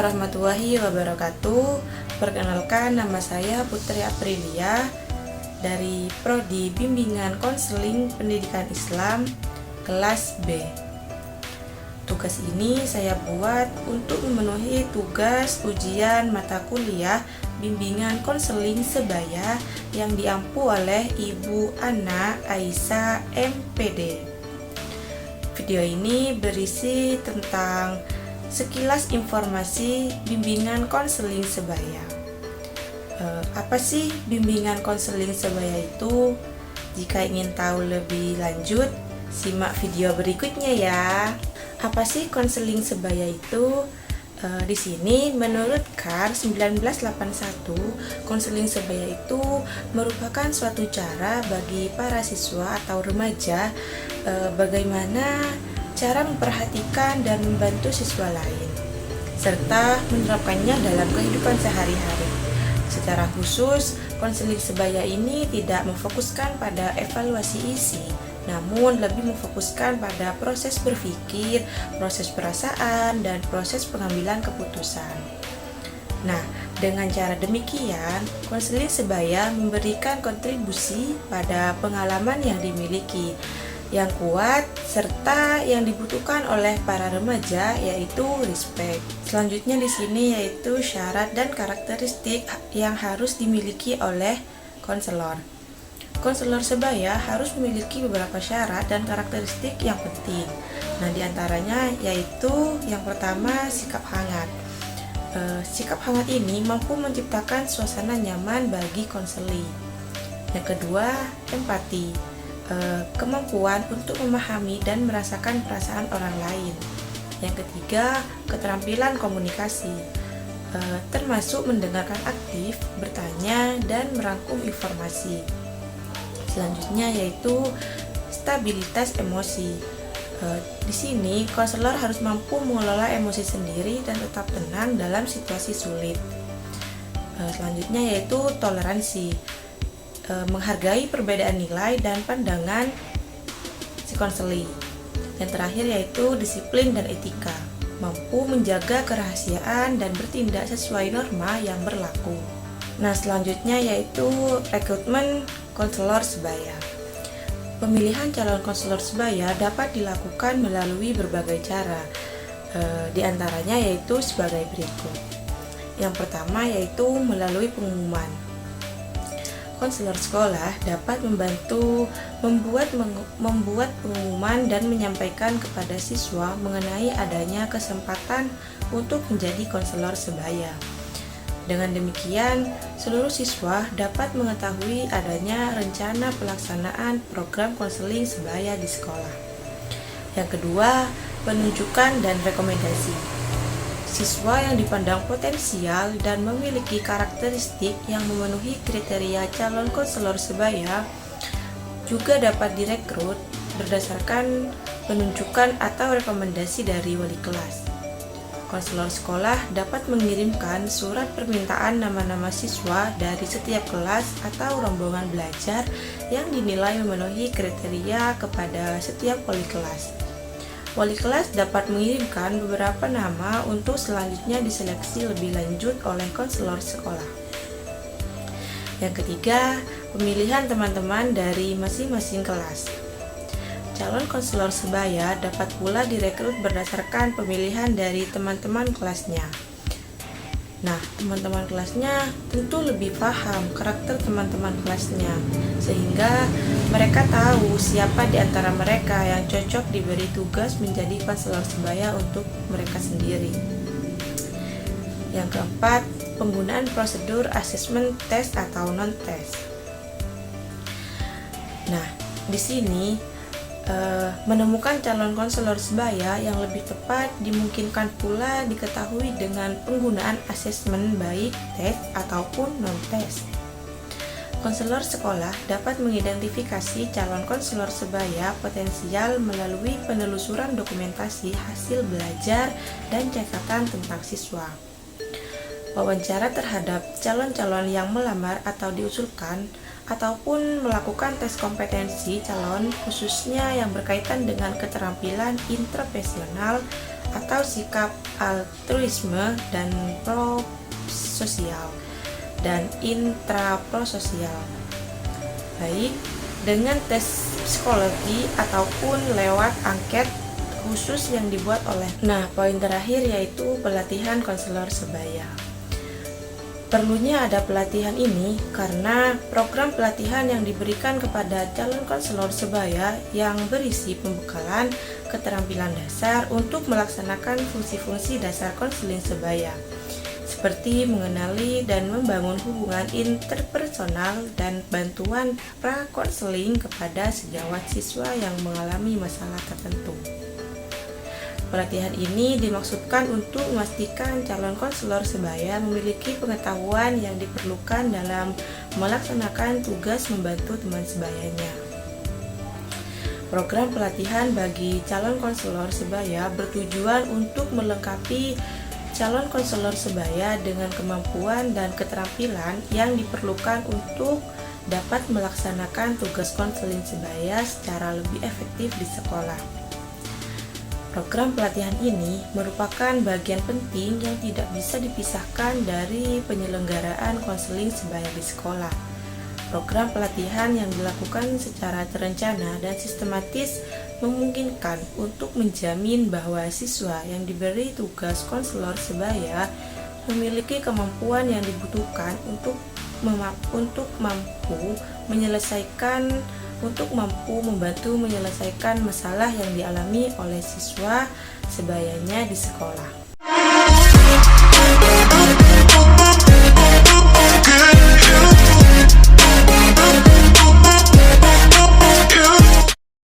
warahmatullahi wabarakatuh. Perkenalkan, nama saya Putri Aprilia dari Prodi Bimbingan Konseling Pendidikan Islam kelas B. Tugas ini saya buat untuk memenuhi tugas ujian mata kuliah Bimbingan Konseling Sebaya yang diampu oleh Ibu Ana Aisyah MPD. Video ini berisi tentang sekilas informasi bimbingan konseling sebaya. Apa sih bimbingan konseling sebaya itu? Jika ingin tahu lebih lanjut, simak video berikutnya ya. Apa sih konseling sebaya itu? Di sini menurut KAR 1981, konseling sebaya itu merupakan suatu cara bagi para siswa atau remaja bagaimana cara memperhatikan dan membantu siswa lain, serta menerapkannya dalam kehidupan sehari-hari. Secara khusus, konseling sebaya ini tidak memfokuskan pada evaluasi isi, namun lebih memfokuskan pada proses berpikir, proses perasaan, dan proses pengambilan keputusan. Nah, dengan cara demikian, konseling sebaya memberikan kontribusi pada pengalaman yang dimiliki, yang kuat, serta yang dibutuhkan oleh para remaja, yaitu respect. Selanjutnya di sini yaitu syarat dan karakteristik yang harus dimiliki oleh konselor. Konselor sebaya harus memiliki beberapa syarat dan karakteristik yang penting. Nah, diantaranya yaitu yang pertama, sikap hangat. Sikap hangat ini mampu menciptakan suasana nyaman bagi konseli. Yang kedua, empati. Kemampuan untuk memahami dan merasakan perasaan orang lain. Yang ketiga, keterampilan komunikasi, termasuk mendengarkan aktif, bertanya, dan merangkum informasi. Selanjutnya yaitu stabilitas emosi. Di sini konselor harus mampu mengelola emosi sendiri dan tetap tenang dalam situasi sulit. Selanjutnya yaitu toleransi. Menghargai perbedaan nilai dan pandangan si konseli. Yang terakhir yaitu disiplin dan etika, mampu menjaga kerahasiaan dan bertindak sesuai norma yang berlaku. Nah, selanjutnya yaitu rekrutmen konselor sebaya. Pemilihan calon konselor sebaya dapat dilakukan melalui berbagai cara, di antaranya yaitu sebagai berikut. Yang pertama yaitu melalui pengumuman. Konselor sekolah dapat membantu membuat pengumuman dan menyampaikan kepada siswa mengenai adanya kesempatan untuk menjadi konselor sebaya. Dengan demikian, seluruh siswa dapat mengetahui adanya rencana pelaksanaan program konseling sebaya di sekolah. Yang kedua, penunjukan dan rekomendasi. Siswa yang dipandang potensial dan memiliki karakteristik yang memenuhi kriteria calon konselor sebaya juga dapat direkrut berdasarkan penunjukan atau rekomendasi dari wali kelas. Konselor sekolah dapat mengirimkan surat permintaan nama-nama siswa dari setiap kelas atau rombongan belajar yang dinilai memenuhi kriteria kepada setiap wali kelas. Wali kelas dapat mengirimkan beberapa nama untuk selanjutnya diseleksi lebih lanjut oleh konselor sekolah. Yang ketiga, pemilihan teman-teman dari masing-masing kelas. Calon konselor sebaya dapat pula direkrut berdasarkan pemilihan dari teman-teman kelasnya. Nah, teman-teman kelasnya tentu lebih paham karakter teman-teman kelasnya, sehingga mereka tahu siapa di antara mereka yang cocok diberi tugas menjadi konselor sebaya untuk mereka sendiri. Yang keempat, penggunaan prosedur asesmen tes atau non-tes. Nah, di sini menemukan calon konselor sebaya yang lebih tepat dimungkinkan pula diketahui dengan penggunaan asesmen baik tes ataupun non-tes. Konselor sekolah dapat mengidentifikasi calon konselor sebaya potensial melalui penelusuran dokumentasi hasil belajar dan catatan tentang siswa. Wawancara terhadap calon-calon yang melamar atau diusulkan ataupun melakukan tes kompetensi calon khususnya yang berkaitan dengan keterampilan intrapersonal atau sikap altruisme dan prososial dan intraprososial, baik dengan tes psikologi ataupun lewat angket khusus yang dibuat oleh. Nah, poin terakhir yaitu pelatihan konselor sebaya. Perlunya ada pelatihan ini karena program pelatihan yang diberikan kepada calon konselor sebaya yang berisi pembekalan keterampilan dasar untuk melaksanakan fungsi-fungsi dasar konseling sebaya, seperti mengenali dan membangun hubungan interpersonal dan bantuan pra-konseling kepada sejawat siswa yang mengalami masalah tertentu. Pelatihan ini dimaksudkan untuk memastikan calon konselor sebaya memiliki pengetahuan yang diperlukan dalam melaksanakan tugas membantu teman sebayanya. Program pelatihan bagi calon konselor sebaya bertujuan untuk melengkapi calon konselor sebaya dengan kemampuan dan keterampilan yang diperlukan untuk dapat melaksanakan tugas konseling sebaya secara lebih efektif di sekolah. Program pelatihan ini merupakan bagian penting yang tidak bisa dipisahkan dari penyelenggaraan konseling sebaya di sekolah. Program pelatihan yang dilakukan secara terencana dan sistematis memungkinkan untuk menjamin bahwa siswa yang diberi tugas konselor sebaya memiliki kemampuan yang dibutuhkan untuk mampu membantu menyelesaikan masalah yang dialami oleh siswa sebayanya di sekolah.